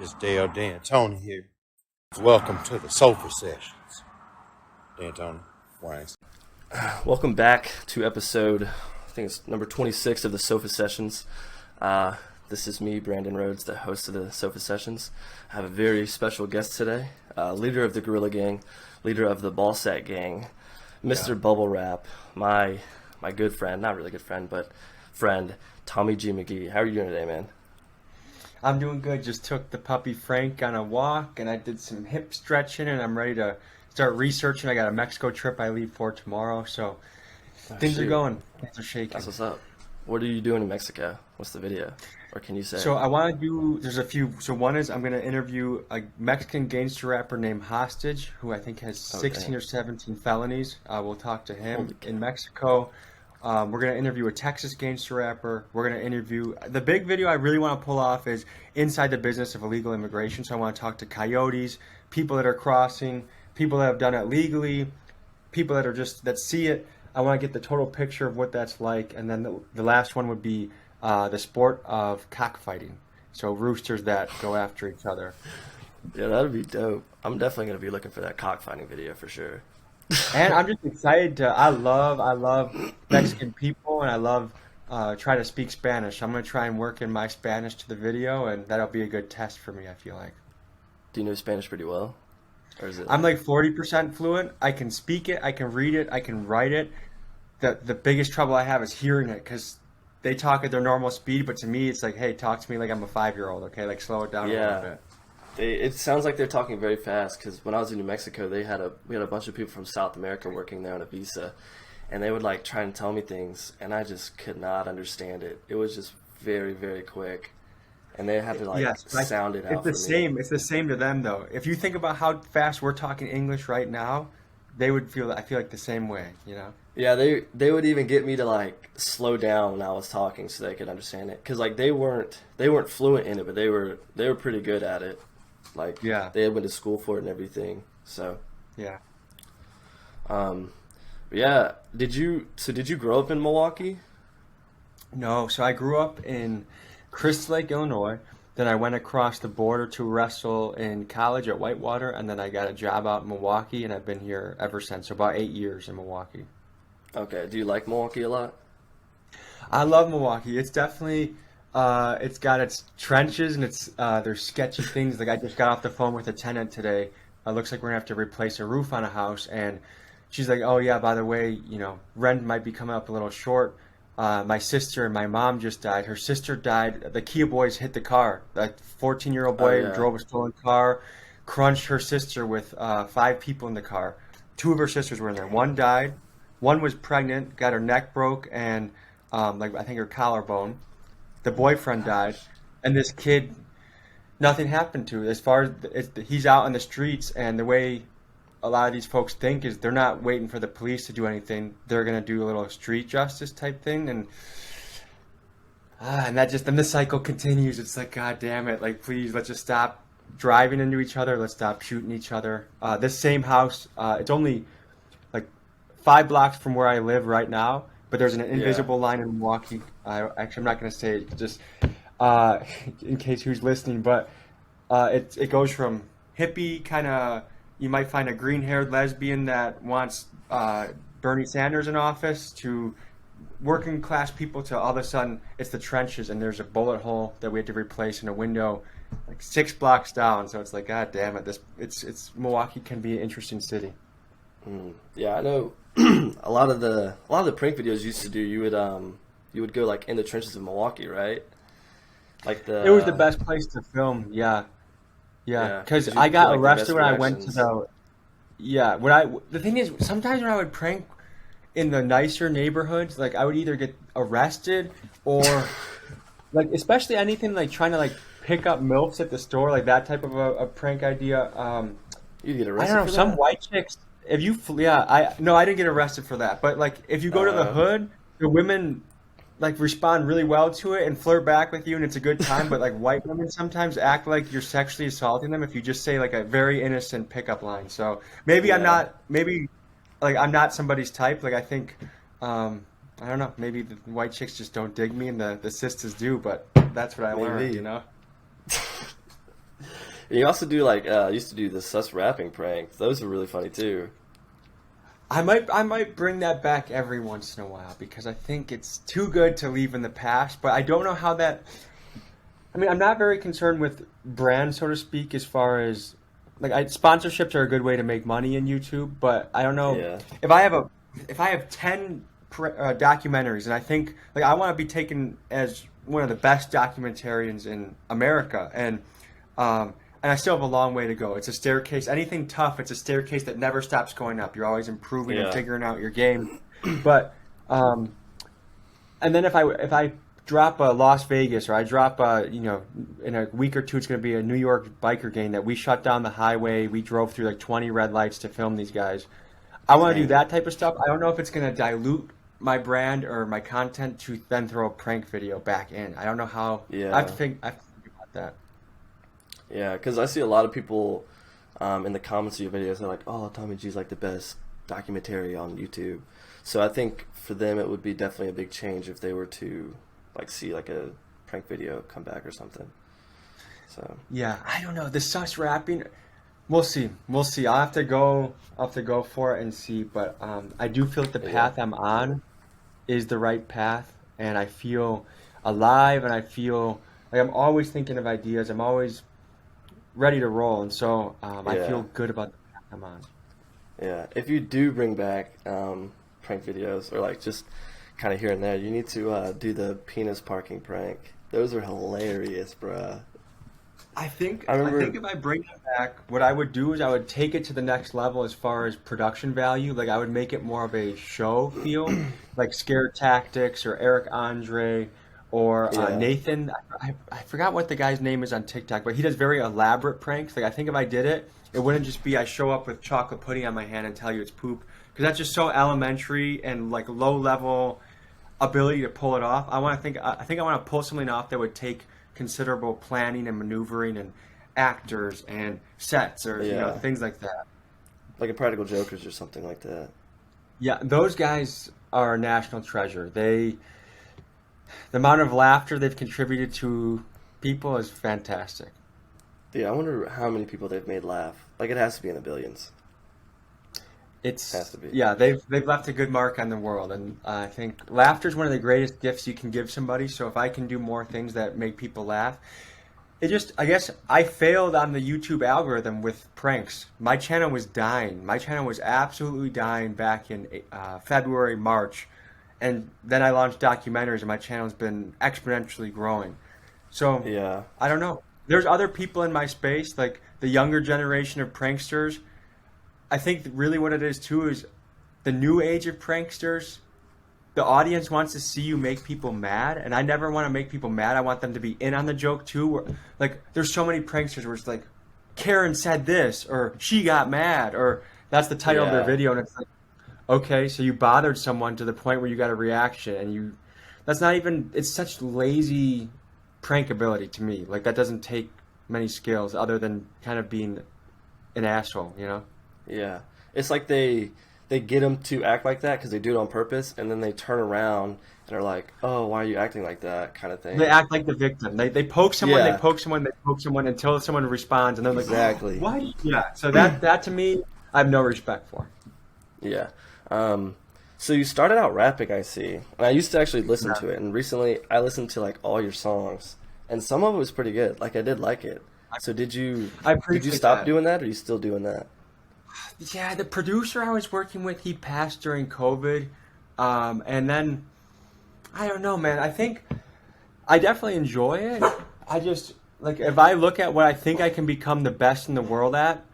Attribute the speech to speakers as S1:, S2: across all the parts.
S1: It's Dale D'Antoni here. Welcome to the Sofa Sessions. D'Antoni, Wayne.
S2: Welcome back to episode, I think it's number 26 of the Sofa Sessions. This is me, Brandon Rhodes, the host of the Sofa Sessions. I have a very special guest today, leader of the Gorilla Gang, leader of the Ballsack Gang, Mr. Bubble Wrap, my good friend, not really good friend, but friend, Tommy G. McGee. How are you doing today, man?
S3: I'm doing good. Just took the puppy Frank on a walk, and I did some hip stretching, and I'm ready to start researching. I got a Mexico trip I leave for tomorrow, so things are going. Things are shaking.
S2: That's what's up. What are you doing in Mexico? What's the video? Or can you say?
S3: So I want to do, there's a few. So one is I'm going to interview a Mexican gangster rapper named Hostage, who I think has 16 or 17 felonies. We'll talk to him in Mexico. We're going to interview a Texas gangster rapper. We're going to interview, the big video I really want to pull off is inside the business of illegal immigration. So I want to talk to coyotes, people that are crossing, people that have done it legally, people that are just, that see it. I want to get the total picture of what that's like. And then the last one would be the sport of cockfighting. So roosters that go after each other.
S2: Yeah, that'd be dope. I'm definitely going to be looking for that cockfighting video for sure.
S3: And I'm just excited to, I love Mexican people, and I love trying to speak Spanish. I'm going to try and work in my Spanish to the video, and that'll be a good test for me, I feel like.
S2: Do you know Spanish pretty well? Or is it...
S3: I'm like 40% fluent. I can speak it, I can read it, I can write it. The biggest trouble I have is hearing it, because they talk at their normal speed, but to me it's like, hey, talk to me like I'm a 5-year-old, okay? Like slow it down a little bit.
S2: It sounds like they're talking very fast, because when I was in New Mexico, we had a bunch of people from South America working there on a visa, and they would like try and tell me things, and I just could not understand it. It was just very, very quick, and they had to sound it out.
S3: It's the same. It's the same to them though. If you think about how fast we're talking English right now, they would feel. I feel like the same way. You know.
S2: Yeah, they would even get me to like slow down when I was talking so they could understand it, because like they weren't fluent in it, but they were pretty good at it. Like,
S3: yeah,
S2: they had went to school for it and everything. So,
S3: yeah.
S2: Yeah. Did you grow up in Milwaukee?
S3: No. So I grew up in Crystal Lake, Illinois. Then I went across the border to wrestle in college at Whitewater, and then I got a job out in Milwaukee, and I've been here ever since. So about 8 years in Milwaukee.
S2: Okay. Do you like Milwaukee a lot?
S3: I love Milwaukee. It's definitely... it's got its trenches, and it's there's sketchy things. Like I just got off the phone with a tenant today. Looks like we're gonna have to replace a roof on a house, and she's like, "Oh yeah, by the way, you know, rent might be coming up a little short. My sister and my mom just died. Her sister died. The Kia boys hit the car. A 14-year-old boy drove a stolen car, crunched her sister with 5 people in the car. 2 of her sisters were in there. One died. One was pregnant, got her neck broke, and like I think her collarbone. The boyfriend died, and this kid, nothing happened to. As far as he's out on the streets, and the way a lot of these folks think is they're not waiting for the police to do anything. They're gonna do a little street justice type thing, and then the cycle continues. It's like, God damn it! Like, please, let's just stop driving into each other. Let's stop shooting each other. This same house, it's only like 5 blocks from where I live right now. But there's an invisible line in Milwaukee. I'm not going to say it just in case who's listening. But it goes from hippie kind of, you might find a green-haired lesbian that wants Bernie Sanders in office, to working class people, to all of a sudden it's the trenches, and there's a bullet hole that we had to replace in a window like 6 blocks down. So it's like, God damn it, it's Milwaukee can be an interesting city.
S2: Yeah, I know. a lot of the prank videos you used to do, you would go like in the trenches of Milwaukee, right? Like
S3: it was the best place to film. Yeah. Because I got arrested when I went to the thing is, sometimes when I would prank in the nicer neighborhoods, like I would either get arrested or like, especially anything like trying to like pick up MILFs at the store, like that type of a prank idea.
S2: You get arrested.
S3: I don't know, some white chicks. If you, I didn't get arrested for that. But like, if you go to the hood, the women like respond really well to it and flirt back with you, and it's a good time. But like, white women sometimes act like you're sexually assaulting them if you just say like a very innocent pickup line. So maybe I'm not somebody's type. Like I think, I don't know. Maybe the white chicks just don't dig me, and the sisters do. But that's what I learned, you know.
S2: You also do like used to do the sus rapping pranks. Those were really funny too.
S3: I might bring that back every once in a while because I think it's too good to leave in the past. But I don't know how that. I mean, I'm not very concerned with brand, so to speak, as far as like sponsorships are a good way to make money in YouTube. But I don't know
S2: Yeah.
S3: if I have 10 documentaries and I think like I want to be taken as one of the best documentarians in America and I still have a long way to go. It's a staircase. Anything tough, it's a staircase that never stops going up. You're always improving and
S2: Yeah.
S3: figuring out your game. But and then if I drop a Las Vegas or I drop in a week or two it's going to be a New York biker gang that we shut down the highway. We drove through like 20 red lights to film these guys. I want to do that type of stuff. I don't know if it's going to dilute my brand or my content to then throw a prank video back in. I don't know how.
S2: Yeah.
S3: I have to think about that.
S2: Yeah, because I see a lot of people in the comments of your videos. They're like, "Oh, Tommy G's like the best documentary on YouTube." So I think for them it would be definitely a big change if they were to like see like a prank video come back or something. So
S3: Yeah, I don't know. The sus rapping, we'll see. We'll see. I'll have to go for it and see. But I do feel like the path I'm on is the right path, and I feel alive, and I feel like I'm always thinking of ideas. I'm always ready to roll, and so I feel good about the path I'm on.
S2: yeah, if you do bring back prank videos or like just kind of here and there, you need to do the penis parking prank. Those are hilarious, bruh.
S3: I think
S2: I remember-
S3: if I bring it back, what I would do is I would take it to the next level as far as production value. Like I would make it more of a show feel, like Scare Tactics or Eric Andre or Nathan. I forgot what the guy's name is on TikTok, but he does very elaborate pranks. Like I think if I did it, it wouldn't just be I show up with chocolate pudding on my hand and tell you it's poop, because that's just so elementary and like low level ability to pull it off. I think I want to pull something off that would take considerable planning and maneuvering and actors and sets or things like that.
S2: Like a Practical Jokers or something like that.
S3: Yeah, those guys are a national treasure. The amount of laughter they've contributed to people is fantastic.
S2: Yeah, I wonder how many people they've made laugh. Like it has to be in the billions. Has to be.
S3: Yeah, they've left a good mark on the world, and I think laughter is one of the greatest gifts you can give somebody. So if I can do more things that make people laugh, I guess I failed on the YouTube algorithm with pranks. My channel was dying. My channel was absolutely dying back in February, March, and then I launched documentaries, and my channel's been exponentially growing. So
S2: Yeah.
S3: I don't know. There's other people in my space, like the younger generation of pranksters. I think really what it is too is the new age of pranksters. The audience wants to see you make people mad, and I never want to make people mad. I want them to be in on the joke too. Like there's so many pranksters where it's like, Karen said this, or she got mad, or that's the title of their video, and it's like, okay, so you bothered someone to the point where you got a reaction, and that's not even. It's such lazy prankability to me. Like that doesn't take many skills other than kind of being an asshole, you know?
S2: Yeah, it's like they get them to act like that because they do it on purpose, and then they turn around and are like, "Oh, why are you acting like that?" kind of thing.
S3: They act like the victim. They poke someone,
S2: Yeah.
S3: they poke someone, they poke someone until someone responds, and they're like,
S2: Exactly.
S3: "Why?" Yeah. So that to me, I have no respect for.
S2: Yeah. So you started out rapping, I see, and I used to actually listen to it, and recently I listened to like all your songs, and some of it was pretty good. Like I did like it. So did you stop doing that, or are you still doing that?
S3: Yeah, the producer I was working with, he passed during COVID, and then I don't know, man. I think I definitely enjoy it. I just like if I look at what I think I can become the best in the world at,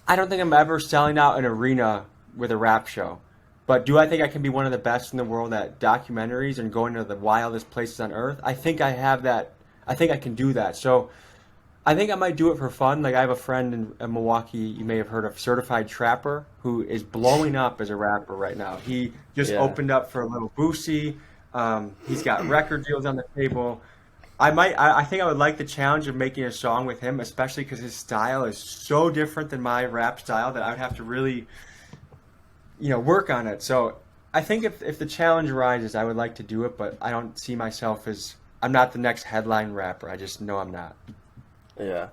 S3: I don't think I'm ever selling out an arena with a rap show. But do I think I can be one of the best in the world at documentaries and going to the wildest places on earth? I think I have that. I think I can do that. So I think I might do it for fun. Like I have a friend in Milwaukee, you may have heard of, Certified Trapper, who is blowing up as a rapper right now. He just opened up for a Little Boosie. He's got record deals on the table. I think I would like the challenge of making a song with him, especially because his style is so different than my rap style that I would have to really, work on it. So I think if the challenge arises, I would like to do it, but I don't see myself as, I'm not the next headline rapper. I just know I'm not.
S2: Yeah.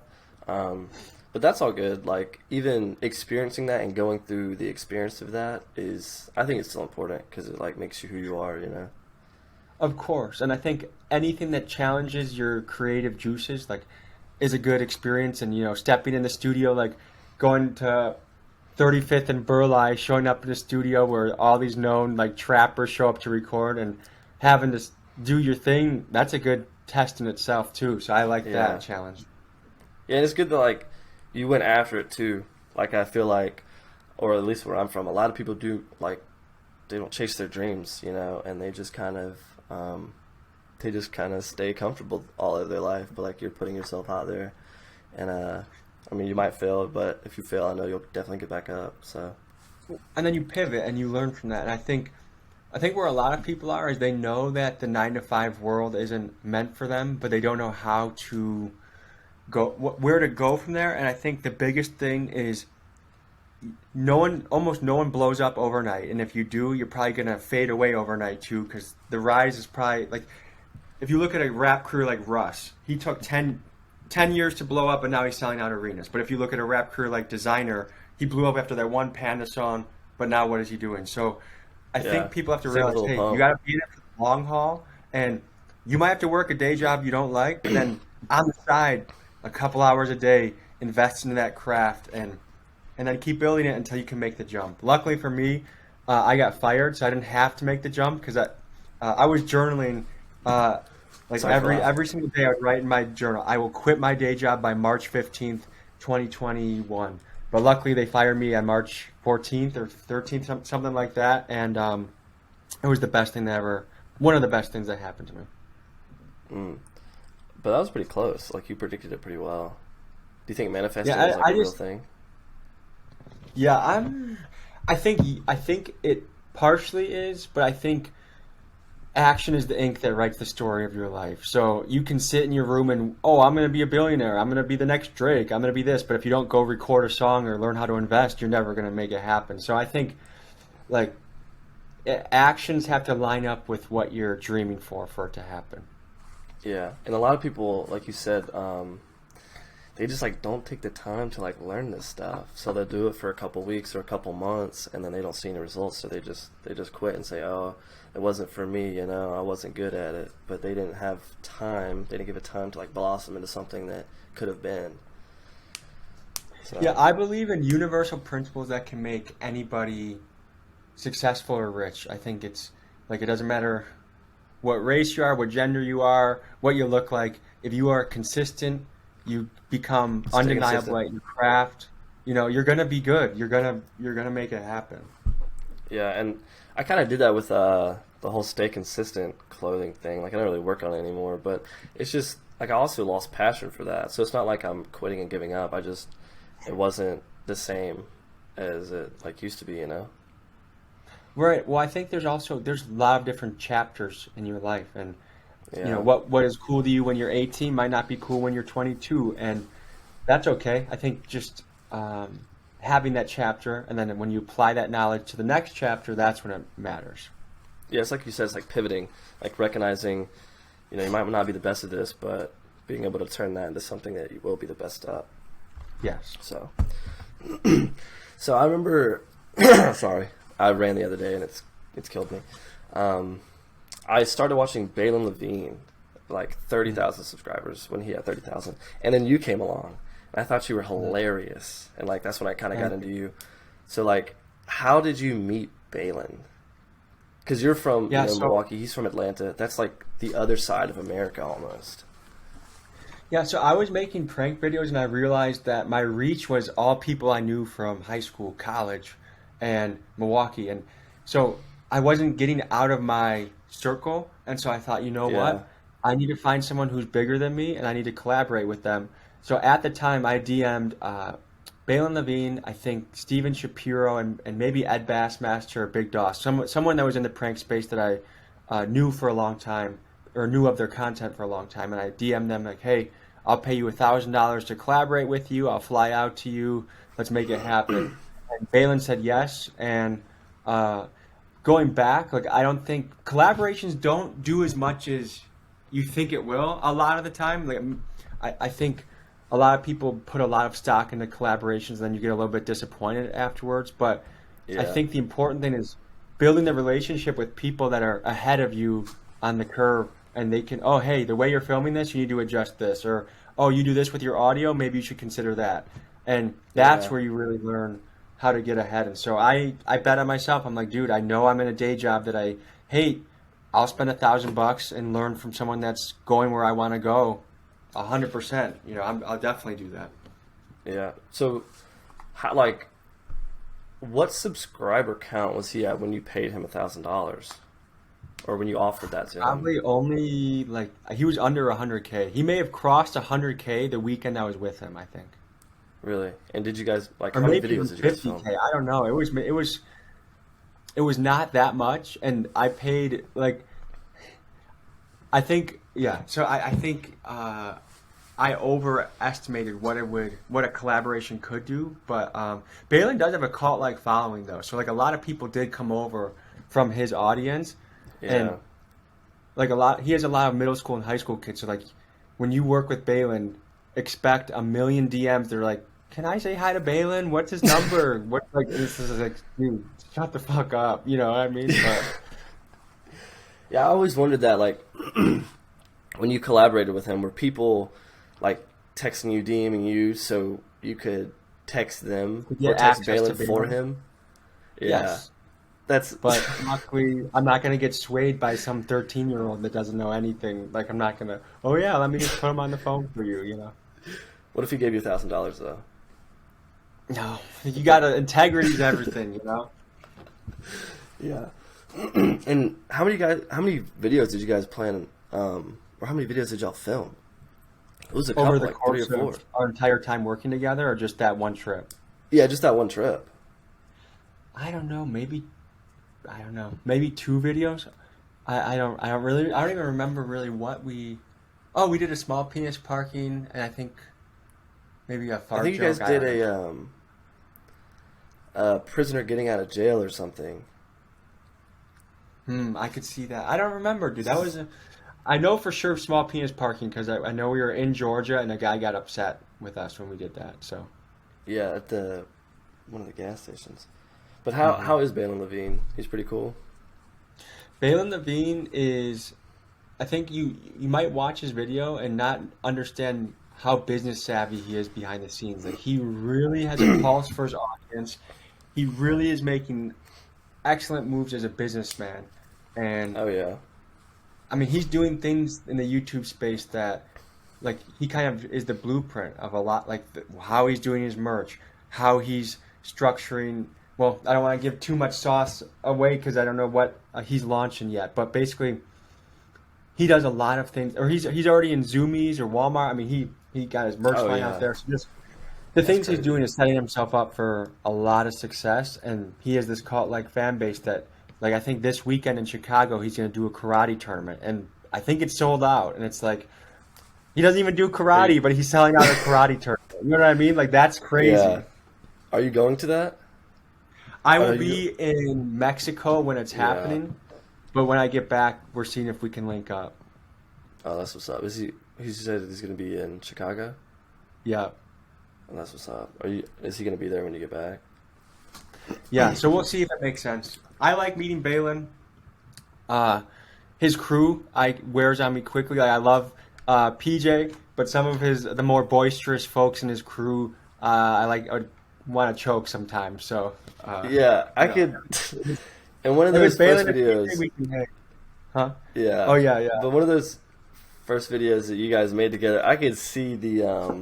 S2: But that's all good. Like, even experiencing that and going through the experience of that I think it's still important because it like makes you who you are, you know?
S3: Of course, and I think anything that challenges your creative juices, like, is a good experience. And stepping in the studio, like going to 35th and Burleigh, showing up in the studio where all these known like trappers show up to record, and having to do your thing. That's a good test in itself too. So I like
S2: Yeah.
S3: that challenge.
S2: Yeah, and it's good that like you went after it too. Like I feel like, or at least where I'm from, a lot of people do like they don't chase their dreams, you know, and they just kind of stay comfortable all of their life. But like you're putting yourself out there, and I mean you might fail, but if you fail, I know you'll definitely get back up. So
S3: And then you pivot and you learn from that. And I think where a lot of people are is they know that the 9 to 5 world isn't meant for them, but they don't know how to where to go from there. And I think the biggest thing is almost no one blows up overnight. And if you do, you're probably gonna fade away overnight too, because the rise is probably like, if you look at a rap crew like Russ, he took 10 years to blow up, and now he's selling out arenas. But if you look at a rap crew like Designer, he blew up after that one Panda song, but now what is he doing? So I
S2: yeah,
S3: think people have to
S2: same with
S3: realize,
S2: Lil
S3: hey,
S2: Pump.
S3: you got to be in it for the long haul, and you might have to work a day job you don't like, but then on the side, a couple hours a day, invest into that craft, and then keep building it until you can make the jump. Luckily for me, I got fired, so I didn't have to make the jump because I was journaling. Like
S2: Sorry for laughing.
S3: every single day, I would write in my journal, I will quit my day job by March 15th, 2021. But luckily, they fired me on March 14th or 13th, something like that. And it was the best thing one of the best things that happened to me.
S2: Mm. But that was pretty close. Like you predicted it pretty well. Do you think manifesting
S3: Yeah,
S2: is like a real thing?
S3: Yeah, I think it partially is, but I think action is the ink that writes the story of your life. So you can sit in your room and, I'm going to be a billionaire. I'm going to be the next Drake. I'm going to be this. But if you don't go record a song or learn how to invest, you're never going to make it happen. So I think like actions have to line up with what you're dreaming for it to happen.
S2: Yeah, and a lot of people, like you said, they just like don't take the time to like learn this stuff. So they'll do it for a couple weeks or a couple months, and then they don't see any results. So they just quit and say, "Oh, it wasn't for me. You know, I wasn't good at it." But they didn't have time. They didn't give it time to like blossom into something that could have been. So.
S3: Yeah, I believe in universal principles that can make anybody successful or rich. I think it's like it doesn't matter what race you are, what gender you are, what you look like. If you are consistent, you become undeniable at your craft. You're gonna be good. You're gonna make it happen.
S2: Yeah, and I kind of did that with the whole stay consistent clothing thing. Like I don't really work on it anymore, but it's just like I also lost passion for that. So it's not like I'm quitting and giving up. It wasn't the same as it like used to be, you know.
S3: Right. Well, I think there's a lot of different chapters in your life, and
S2: Yeah.
S3: what is cool to you when you're 18 might not be cool when you're 22, and that's okay. I think just having that chapter, and then when you apply that knowledge to the next chapter, that's when it matters.
S2: Yeah, it's like you said, it's like pivoting, like recognizing, you might not be the best at this, but being able to turn that into something that you will be the best at.
S3: Yes.
S2: So, so I remember, sorry, I ran the other day and it's killed me. I started watching Baylen Levine, like 30,000 subscribers when he had 30,000, and then you came along, and I thought you were hilarious, and like that's when I kind of got into you. So like, how did you meet Baylen? Because you're from Milwaukee, he's from Atlanta. That's like the other side of America almost.
S3: Yeah, so I was making prank videos, and I realized that my reach was all people I knew from high school, college, and Milwaukee. And so I wasn't getting out of my circle. And so I thought, what? I need to find someone who's bigger than me, and I need to collaborate with them. So at the time, I DM'd Baylen Levine, I think Steven Shapiro, and maybe Ed Bassmaster or Big Doss, someone that was in the prank space that I knew for a long time, or knew of their content for a long time. And I DM'd them like, hey, I'll pay you $1,000 to collaborate with you. I'll fly out to you. Let's make it happen. And Baylen said yes. And going back, like I don't think collaborations don't do as much as you think it will a lot of the time. Like I think a lot of people put a lot of stock into collaborations, and then you get a little bit disappointed afterwards. But I
S2: Yeah.
S3: think the important thing is building the relationship with people that are ahead of you on the curve, and they can, oh, hey, the way you're filming this, you need to adjust this, or oh, you do this with your audio, maybe you should consider that. And that's
S2: Yeah.
S3: where you really learn how to get ahead. And so I bet on myself. I'm like, dude, I know I'm in a day job that I hate. I'll spend $1,000 and learn from someone that's going where I want to go. 100%. I'll definitely do that.
S2: Yeah. So, how, like, what subscriber count was he at when you paid him $1,000, or when you offered that to him?
S3: Probably only like he was under 100K. He may have crossed 100K the weekend I was with him, I think,
S2: Really? And did you guys like
S3: or
S2: how many
S3: maybe even
S2: videos did you guys film?
S3: 50K. I don't know. It was not that much, and I paid like I think yeah. So I think I overestimated what a collaboration could do. But Baylen does have a cult like following though. So like a lot of people did come over from his audience, and
S2: Yeah.
S3: like he has a lot of middle school and high school kids. So like when you work with Baylen, expect a million DMs. They're like, "Can I say hi to Baylen? What's his number?" What like this is like, dude, shut the fuck up. You know what I mean? But
S2: Yeah, I always wondered that, like, when you collaborated with him, were people like texting you, DMing you, so you could text them
S3: to
S2: or
S3: get
S2: text
S3: access to
S2: Balin for
S3: Baylen,
S2: him? Yeah,
S3: yes.
S2: that's
S3: But luckily, I'm not gonna get swayed by some 13-year-old that doesn't know anything. Like I'm not gonna. Oh yeah, let me just put him on the phone for you. You know.
S2: what if he gave you $1,000 though?
S3: No, you gotta integrity is everything. You know.
S2: Yeah. And how many videos did you guys plan, or how many videos did y'all film? It was a
S3: Over
S2: couple,
S3: the
S2: like three or
S3: course
S2: four.
S3: of our entire time working together, or just that one trip?
S2: Yeah, just that one trip.
S3: I don't know. Maybe I don't know. Maybe 2 videos. I don't even remember really what we. Oh, we did a small penis parking, and I think maybe a
S2: I
S3: fart
S2: think you guys
S3: joke.
S2: did a prisoner getting out of jail or something.
S3: I could see that. I don't remember, dude. I know for sure small penis parking because I know we were in Georgia and a guy got upset with us when we did that. So,
S2: Yeah, at one of the gas stations. But how is Baylen Levine? He's pretty cool.
S3: Baylen Levine is, I think you might watch his video and not understand how business savvy he is behind the scenes. Like he really has a pulse for his audience. He really is making excellent moves as a businessman. And
S2: Oh yeah,
S3: I mean, he's doing things in the YouTube space that, like, he kind of is the blueprint of a lot, like how he's doing his merch, how he's structuring. Well, I don't want to give too much sauce away because I don't know what he's launching yet. But basically, he does a lot of things, or he's already in Zoomies or Walmart. I mean, he got his merch
S2: Oh,
S3: line
S2: yeah.
S3: out there. So just the
S2: That's
S3: things he's
S2: crazy.
S3: doing is setting himself up for a lot of success, and he has this cult-like fan base that, like, I think this weekend in Chicago he's going to do a karate tournament, and I think it's sold out. And it's like he doesn't even do karate, but he's selling out a karate tournament. You know what I mean? Like that's crazy.
S2: Yeah. Are you going to that?
S3: I
S2: Are
S3: will
S2: you?
S3: be in Mexico when it's
S2: Yeah.
S3: happening, but when I get back, we're seeing if we can link up.
S2: Oh, that's what's up. Is he? He said he's gonna be in Chicago.
S3: Yeah,
S2: Oh, that's what's up. Are you? Is he gonna be there when you get back?
S3: yeah. So we'll see if it makes sense. I like meeting Baylen. His crew wears on me quickly. Like, I love PJ, but some of the more boisterous folks in his crew, I would want to choke sometimes. So
S2: Yeah, I
S3: no.
S2: could. In one of
S3: If
S2: those
S3: it's
S2: first
S3: Baylen and
S2: videos,
S3: PJ, we can hang. Huh?
S2: yeah.
S3: Oh yeah, yeah.
S2: But one of those first videos that you guys made together, I could see the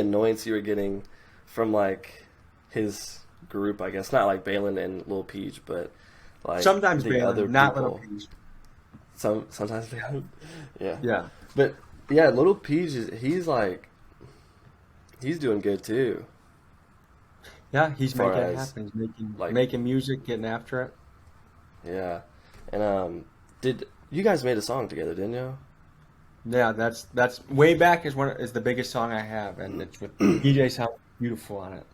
S2: annoyance you were getting from like his group. I guess not like Baylen and Lil Peach, but like
S3: Sometimes
S2: the other
S3: Baylen, not
S2: people.
S3: Little Peach.
S2: Sometimes Baylen. Yeah.
S3: Yeah.
S2: But yeah, Little Peach he's doing good too.
S3: Yeah, he's
S2: As far
S3: making it
S2: as,
S3: happen. He's
S2: like-
S3: making music, getting after it.
S2: Yeah. And did you guys made a song together, didn't you?
S3: Yeah, that's way back is the biggest song I have, and it's with DJ sounds beautiful on it.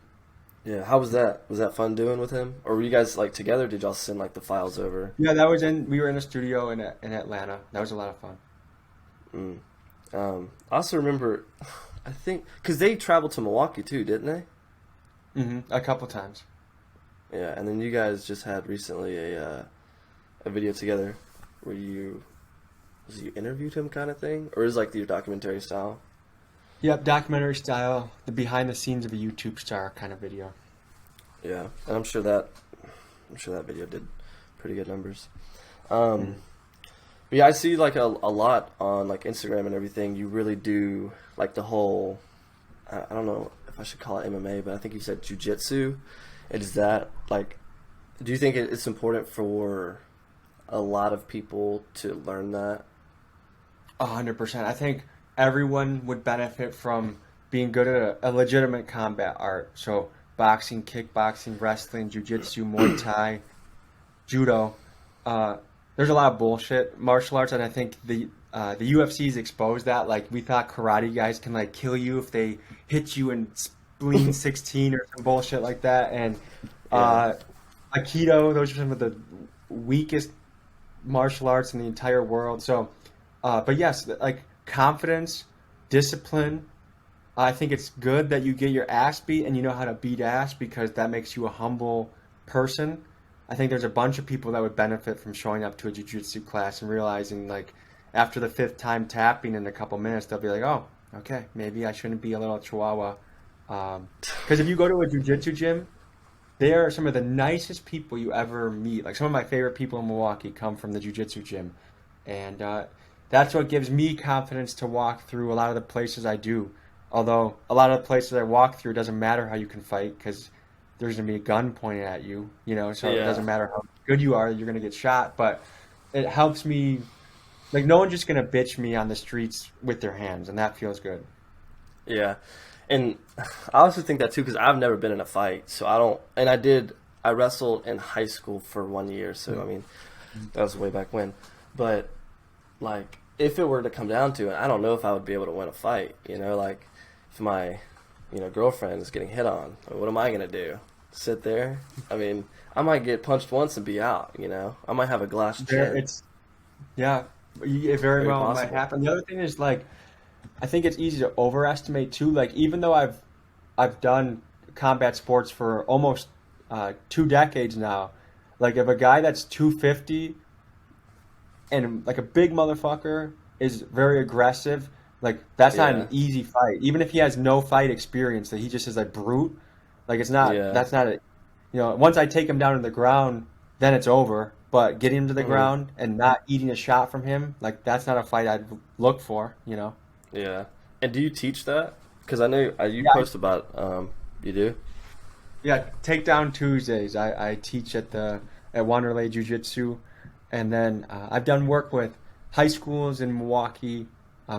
S2: Yeah. How was that? Was that fun doing with him? Or were you guys like together? Did y'all send like the files over?
S3: Yeah, we were in a studio in Atlanta. That was a lot of fun.
S2: I also remember I think because they traveled to Milwaukee too, didn't they?
S3: A couple times.
S2: Yeah, and then you guys just had recently a video together where you interviewed him kind of thing, or is like your documentary style?
S3: Yep, documentary style, the behind the scenes of a YouTube star kind of video.
S2: Yeah, and I'm sure that video did pretty good numbers. But yeah, I see like a lot on like Instagram and everything. You really do like the whole. I don't know if I should call it MMA, but I think you said jujitsu. Is that like? Do you think it's important for a lot of people to learn that?
S3: 100%. I think everyone would benefit from being good at a legitimate combat art. So boxing, kickboxing, wrestling, jiu-jitsu, Muay Thai, judo. There's a lot of bullshit martial arts, and I think the UFC's exposed that. Like, we thought karate guys can like kill you if they hit you in spleen 16 or some bullshit like that. And Aikido, those are some of the weakest martial arts in the entire world. So, but yes, like confidence, discipline. I think it's good that you get your ass beat and you know how to beat ass, because that makes you a humble person. I think there's a bunch of people that would benefit from showing up to a jiu-jitsu class and realizing, like, after the 5th time tapping in a couple minutes, they'll be like, oh, okay, maybe I shouldn't be a little chihuahua. Because if you go to a jiu-jitsu gym, they are some of the nicest people you ever meet. Like, some of my favorite people in Milwaukee come from the jiu-jitsu gym. And that's what gives me confidence to walk through a lot of the places I do. Although a lot of the places I walk through, it doesn't matter how you can fight, because there's going to be a gun pointed at you, so It doesn't matter how good you are, you're going to get shot. But it helps me, like, no one's just going to bitch me on the streets with their hands, and that feels good.
S2: Yeah. And I also think that too, because I've never been in a fight, so I wrestled in high school for 1 year, so I mean, that was way back when. But, like, if it were to come down to it, I don't know if I would be able to win a fight, like, if my, girlfriend is getting hit on, what am I going to do? Sit there? I mean, I might get punched once and be out, I might have a glass chin.
S3: It very well might happen. The other thing is, like, I think it's easy to overestimate too. Like, even though I've done combat sports for almost 2 decades now, like, if a guy that's 250 and like a big motherfucker is very aggressive, like, that's not an easy fight. Even if he has no fight experience, that he just is a brute. Like, it's not. That's not it. Once I take him down to the ground, then it's over. But getting him to the ground and not eating a shot from him, like, that's not a fight I'd look for.
S2: Yeah. And do you teach that? Because I know you post about. You do?
S3: Yeah, Takedown Tuesdays. I teach at Wanderlei Jiu-Jitsu, and then I've done work with high schools in Milwaukee,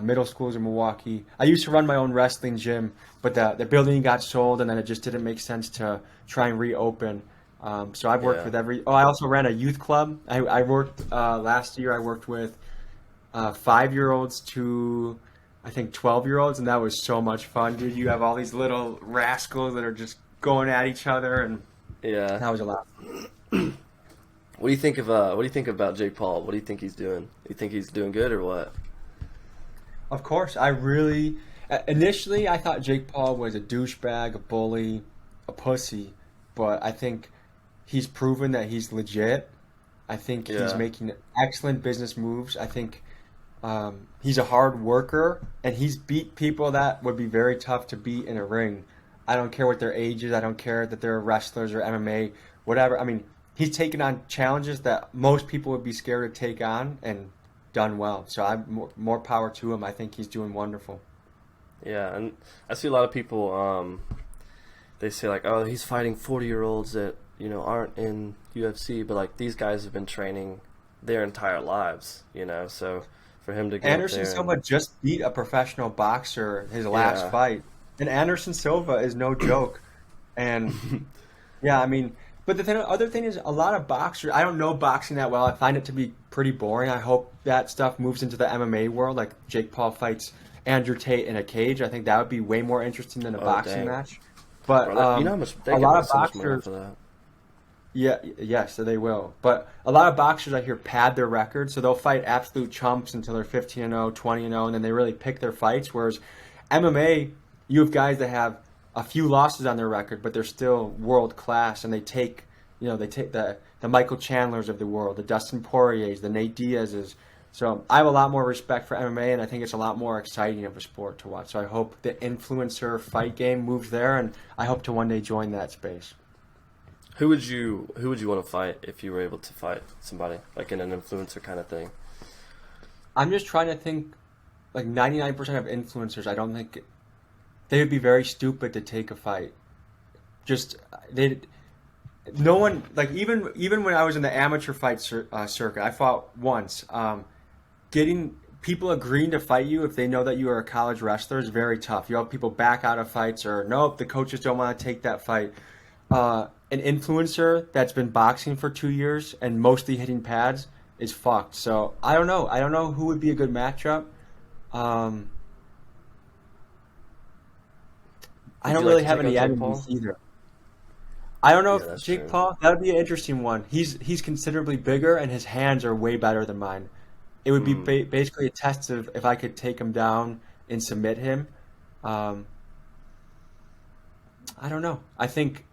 S3: middle schools in Milwaukee. I used to run my own wrestling gym, but the building got sold, and then it just didn't make sense to try and reopen. So I've worked with I also ran a youth club. I worked last year. I worked with 5-year-olds to, I think, 12-year-olds, and that was so much fun, dude. You have all these little rascals that are just going at each other, and that was a lot.
S2: What do you think about Jake Paul? What do you think he's doing? Do you think he's doing good or what?
S3: Of course, initially I thought Jake Paul was a douchebag, a bully, a pussy, but I think he's proven that he's legit. I think he's making excellent business moves. I think he's a hard worker, and he's beat people that would be very tough to beat in a ring. I don't care what their age is. I don't care that they're wrestlers or MMA, whatever. I mean, he's taken on challenges that most people would be scared to take on, and done well. So I'm more power to him. I think he's doing wonderful.
S2: Yeah, and I see a lot of people, they say, like, oh, he's fighting 40-year-olds that, aren't in UFC, but, like, these guys have been training their entire lives, so for him to get
S3: Anderson Silva just beat a professional boxer his last fight. And Anderson Silva is no joke. And, I mean, but the other thing is, a lot of boxers, I don't know boxing that well. I find it to be pretty boring. I hope that stuff moves into the MMA world, like Jake Paul fights Andrew Tate in a cage. I think that would be way more interesting than a boxing match. But
S2: how much
S3: a lot of boxers, so they will. But a lot of boxers I hear pad their record, so they'll fight absolute chumps until they're 15-0, 20-0, and then they really pick their fights. Whereas MMA, you have guys that have a few losses on their record, but they're still world class, and they take the Michael Chandlers of the world, the Dustin Poiriers, the Nate Diaz's. So I have a lot more respect for MMA, and I think it's a lot more exciting of a sport to watch. So I hope the influencer fight game moves there, and I hope to one day join that space.
S2: Who would you want to fight if you were able to fight somebody like in an influencer kind of thing?
S3: I'm just trying to think. Like 99% of influencers, I don't think they would be very stupid to take a fight. No one, like even when I was in the amateur fight circuit, I fought once. Getting people agreeing to fight you if they know that you are a college wrestler is very tough. You have people back out of fights, or nope, the coaches don't want to take that fight. An influencer that's been boxing for 2 years and mostly hitting pads is fucked. So I don't know. I don't know who would be a good matchup. I don't really have any enemies either. I don't know if Jake Paul, that would be an interesting one. He's considerably bigger, and his hands are way better than mine. It would be basically a test of if I could take him down and submit him. I don't know. I think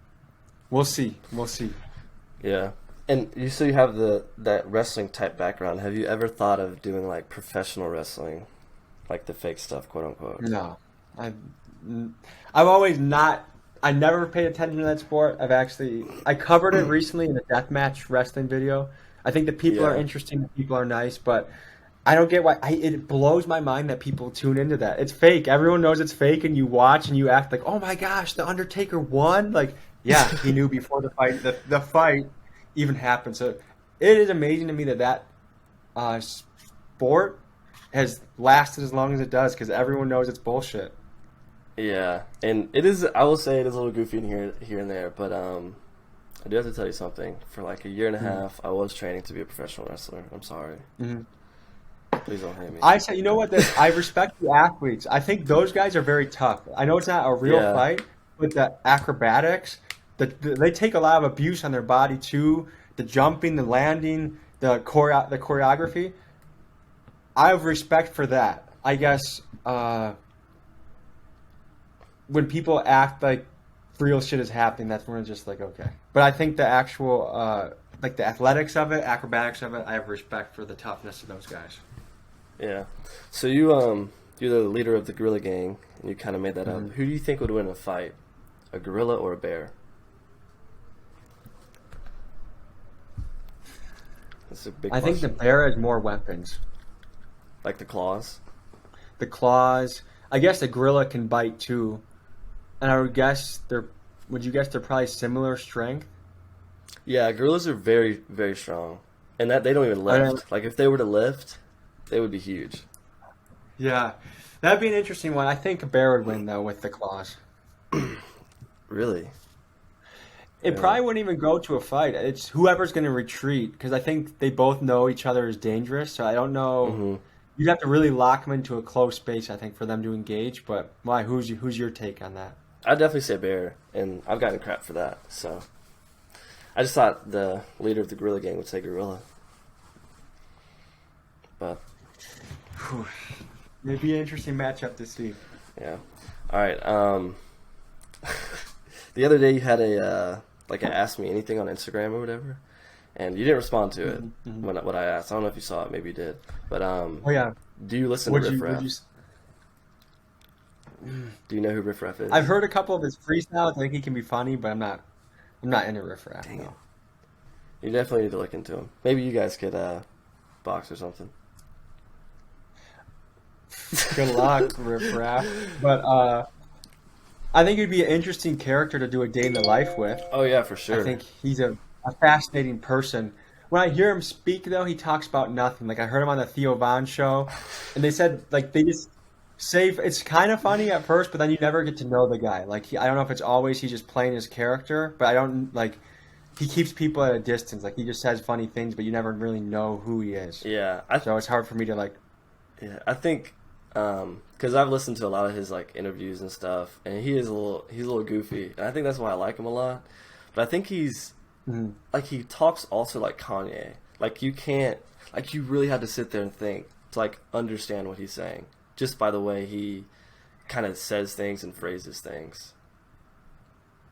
S3: we'll see. We'll see.
S2: Yeah. And you have that wrestling type background. Have you ever thought of doing like professional wrestling? Like the fake stuff, quote unquote.
S3: No, I've always not. I never paid attention to that sport. I covered it recently in a deathmatch wrestling video. I think the people are interesting, the people are nice, but I don't get why. It blows my mind that people tune into that. It's fake. Everyone knows it's fake, and you watch and you act like, oh my gosh, the Undertaker won. Like, yeah, he knew before the fight. The fight even happened. So it is amazing to me that sport has lasted as long as it does, because everyone knows it's bullshit.
S2: Yeah, and it is. I will say it is a little goofy in here and there, but I do have to tell you something. For like a year and a half, I was training to be a professional wrestler. I'm sorry. Please don't hate me.
S3: I say, you know what? I respect the athletes. I think those guys are very tough. I know it's not a real fight, but the acrobatics, they take a lot of abuse on their body too. The jumping, the landing, the choreography. I have respect for that. I guess when people act like real shit is happening, that's when it's just like, okay. But I think the actual, like the athletics of it, acrobatics of it, I have respect for the toughness of those guys.
S2: Yeah. So you're the leader of the gorilla gang, and you kind of made that up. Who do you think would win a fight, a gorilla or a bear? That's a big question.
S3: I think the bear has more weapons.
S2: Like the claws?
S3: The claws. I guess the gorilla can bite too. And I would guess would you guess they're probably similar strength?
S2: Yeah, gorillas are very, very strong. And that they don't even lift. Like if they were to lift, they would be huge.
S3: Yeah. That'd be an interesting one. I think a bear would win though with the claws.
S2: Really?
S3: It probably wouldn't even go to a fight. It's whoever's going to retreat, because I think they both know each other is dangerous. So I don't know. You'd have to really lock them into a close space, I think, for them to engage. But why? Who's your take on that?
S2: I'd definitely say bear, and I've gotten crap for that. So I just thought the leader of the gorilla gang would say gorilla. But
S3: it'd be an interesting matchup to see.
S2: Yeah. All right. The other day you had a ask me anything on Instagram or whatever, and you didn't respond to it when what I asked. I don't know if you saw it. Maybe you did. But
S3: oh yeah.
S2: Do you listen to Riff Raff? Do you know who Riff Raff is?
S3: I've heard a couple of his freestyles. I think he can be funny, but I'm not into Riff Raff.
S2: Dang it. You definitely need to look into him. Maybe you guys could box or something.
S3: Good luck, Riff Raff. But I think he'd be an interesting character to do a day in the life with.
S2: Oh yeah, for sure.
S3: I think he's a fascinating person. When I hear him speak, though, he talks about nothing. Like I heard him on the Theo Von show, and they said like they just say it's kind of funny at first, but then you never get to know the guy. Like I don't know if it's always he's just playing his character, but I don't like. He keeps people at a distance. Like he just says funny things, but you never really know who he is.
S2: Yeah,
S3: so it's hard for me to like.
S2: Yeah, I think because I've listened to a lot of his like interviews and stuff, and he's a little goofy, and I think that's why I like him a lot. But I think he's like he talks also like Kanye. Like you really have to sit there and think to like understand what he's saying just by the way he kind of says things and phrases things.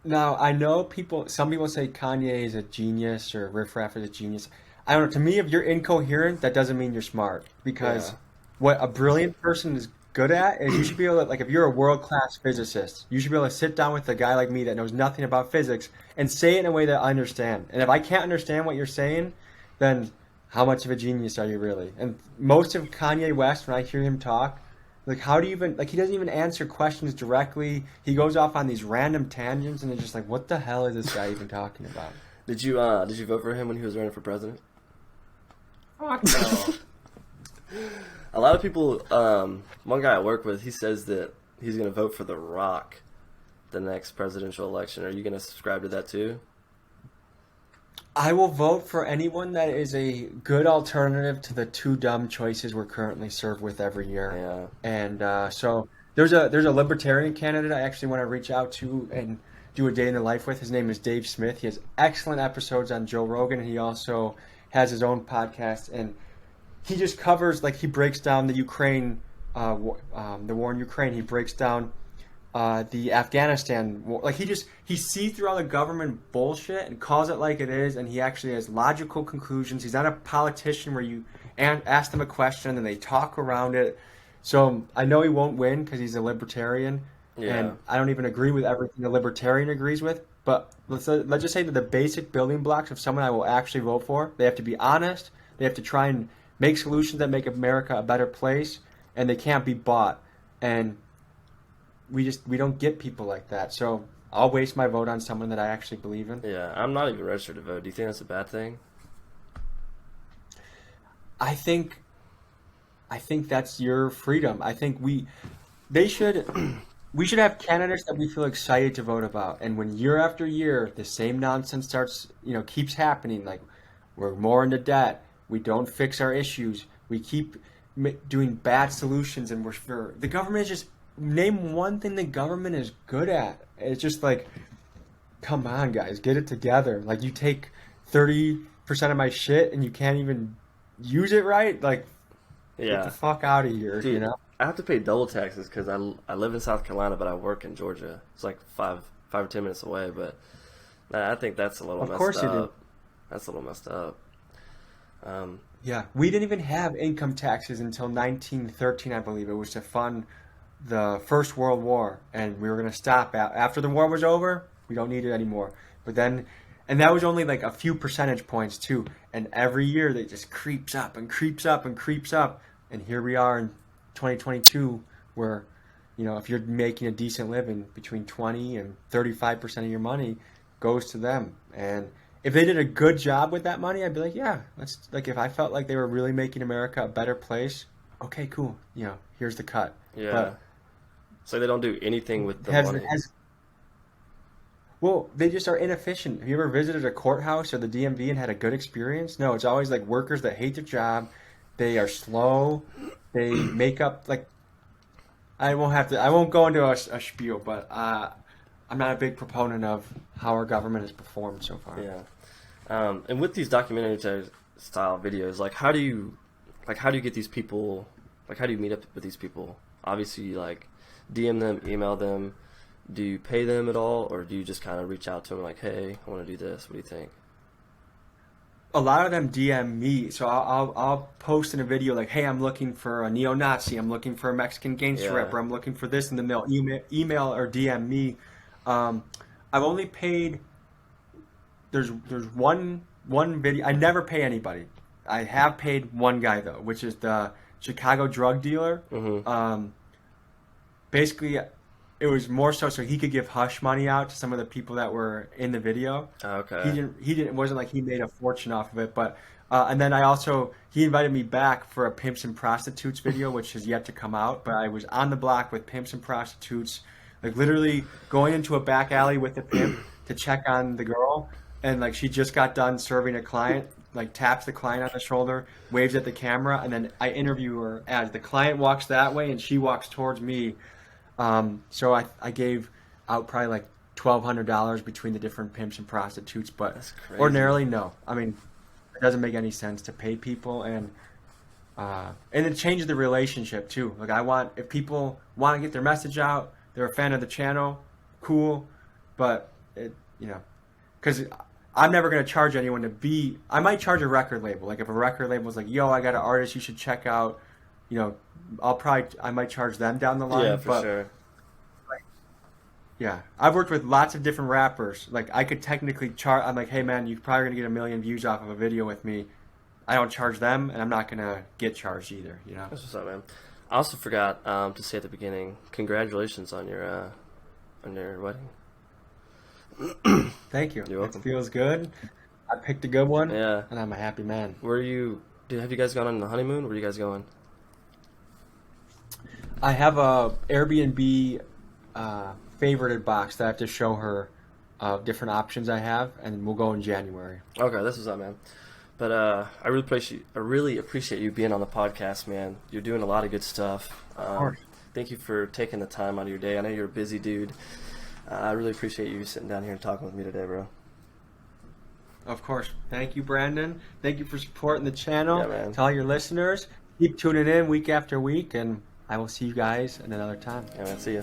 S3: Now, I know some people say Kanye is a genius or Riff Raff is a genius. I don't know. To me, if you're incoherent, that doesn't mean you're smart. Because
S2: Yeah.
S3: what a brilliant person is good at is you should be able to, like, if you're a world-class physicist, you should be able to sit down with a guy like me that knows nothing about physics and say it in a way that I understand. And if I can't understand what you're saying, then how much of a genius are you really? And most of Kanye West, when I hear him talk, like, how do you even, like, he doesn't even answer questions directly. He goes off on these random tangents, and it's just like, what the hell is this guy even talking about?
S2: Did you vote for him when he was running for president?
S3: Fuck no.
S2: A lot of people, one guy I work with, he says that he's going to vote for The Rock the next presidential election. Are you going to subscribe to that too?
S3: I will vote for anyone that is a good alternative to the two dumb choices we're currently served with every year.
S2: Yeah.
S3: And so there's a libertarian candidate I actually want to reach out to and do a day in the life with. His name is Dave Smith. He has excellent episodes on Joe Rogan, and he also has his own podcast. And he just covers, like, he breaks down the Ukraine, the war in Ukraine. He breaks down the Afghanistan war. Like, he sees through all the government bullshit and calls it like it is, and he actually has logical conclusions. He's not a politician where you ask them a question and they talk around it. So I know he won't win because he's a libertarian, and I don't even agree with everything a libertarian agrees with. But let's just say that the basic building blocks of someone I will actually vote for, they have to be honest, they have to try and make solutions that make America a better place, and they can't be bought. And we don't get people like that. So I'll waste my vote on someone that I actually believe in.
S2: Yeah, I'm not even registered to vote. Do you think that's a bad thing?
S3: I think that's your freedom. I think we should have candidates that we feel excited to vote about. And when year after year the same nonsense starts, keeps happening, like we're more into debt, we don't fix our issues, we keep doing bad solutions, and the government is just, name one thing the government is good at. It's just like, come on, guys, get it together. Like, you take 30% of my shit and you can't even use it right. Like, get the fuck out of here.
S2: Dude, I have to pay double taxes because I live in South Carolina, but I work in Georgia. It's like 5 or 10 minutes away. But I think that's a little messed up. Of course you do. That's a little messed up.
S3: Yeah, we didn't even have income taxes until 1913, I believe. It was to fund the First World War, and we were going to stop after the war was over. We don't need it anymore. But then, and that was only like a few percentage points too. And every year they just creeps up and creeps up and creeps up. And here we are in 2022, where, if you're making a decent living, between 20 and 35% of your money goes to them. And if they did a good job with that money, I'd be like, yeah, if I felt like they were really making America a better place, okay, cool. Here's the cut.
S2: Yeah.
S3: But
S2: so they don't do anything with the money.
S3: Well, they just are inefficient. Have you ever visited a courthouse or the DMV and had a good experience? No, it's always like workers that hate their job. They are slow. They make up, like, I won't go into a spiel, but I'm not a big proponent of how our government has performed so far.
S2: Yeah. And with these documentary style videos, how do you get these people, how do you meet up with these people? Obviously, you DM them, email them. Do you pay them at all, or do you just kind of reach out to them like, hey, I want to do this. What do you think?
S3: A lot of them DM me, so I'll post in a video like, hey, I'm looking for a neo-Nazi, I'm looking for a Mexican gangster rapper, I'm looking for this, and then they'll email or DM me. I've only paid. There's one video. I never pay anybody. I have paid one guy though, which is the Chicago drug dealer.
S2: Mm-hmm.
S3: Basically, it was more so he could give hush money out to some of the people that were in the video.
S2: Okay.
S3: He didn't. It wasn't like he made a fortune off of it, but and then he invited me back for a Pimps and Prostitutes video, which has yet to come out. But I was on the block with Pimps and Prostitutes, like literally going into a back alley with the pimp to check on the girl, and she just got done serving a client. Taps the client on the shoulder, waves at the camera, and then I interview her as the client walks that way and she walks towards me. So I gave out probably $1,200 between the different pimps and prostitutes, but ordinarily no. I mean, it doesn't make any sense to pay people, and and it changes the relationship too. Like if people want to get their message out, they're a fan of the channel, cool, but because I'm never going to charge anyone I might charge a record label. Like if a record label is like, yo, I got an artist you should check out, I might charge them down the line.
S2: Yeah, for sure.
S3: Yeah, I've worked with lots of different rappers. Like I could technically charge. I'm like, hey man, you're probably gonna get 1 million views off of a video with me. I don't charge them, and I'm not gonna get charged either.
S2: That's what's up, man. I also forgot to say at the beginning, congratulations on your wedding.
S3: Thank you.
S2: You're welcome.
S3: It feels good. I picked a good one.
S2: Yeah.
S3: And I'm a happy man.
S2: Have you guys gone on the honeymoon? Where are you guys going?
S3: I have a Airbnb favorited box that I have to show her different options I have, and we'll go in January.
S2: Okay, this is up, man. But I really appreciate you being on the podcast, man. You're doing a lot of good stuff.
S3: Of course.
S2: Thank you for taking the time out of your day. I know you're a busy dude. I really appreciate you sitting down here and talking with me today, bro.
S3: Of course. Thank you, Brandon. Thank you for supporting the channel.
S2: Yeah, man.
S3: To all your listeners, keep tuning in week after week, and I will see you guys at another time.
S2: Yeah, man. See ya.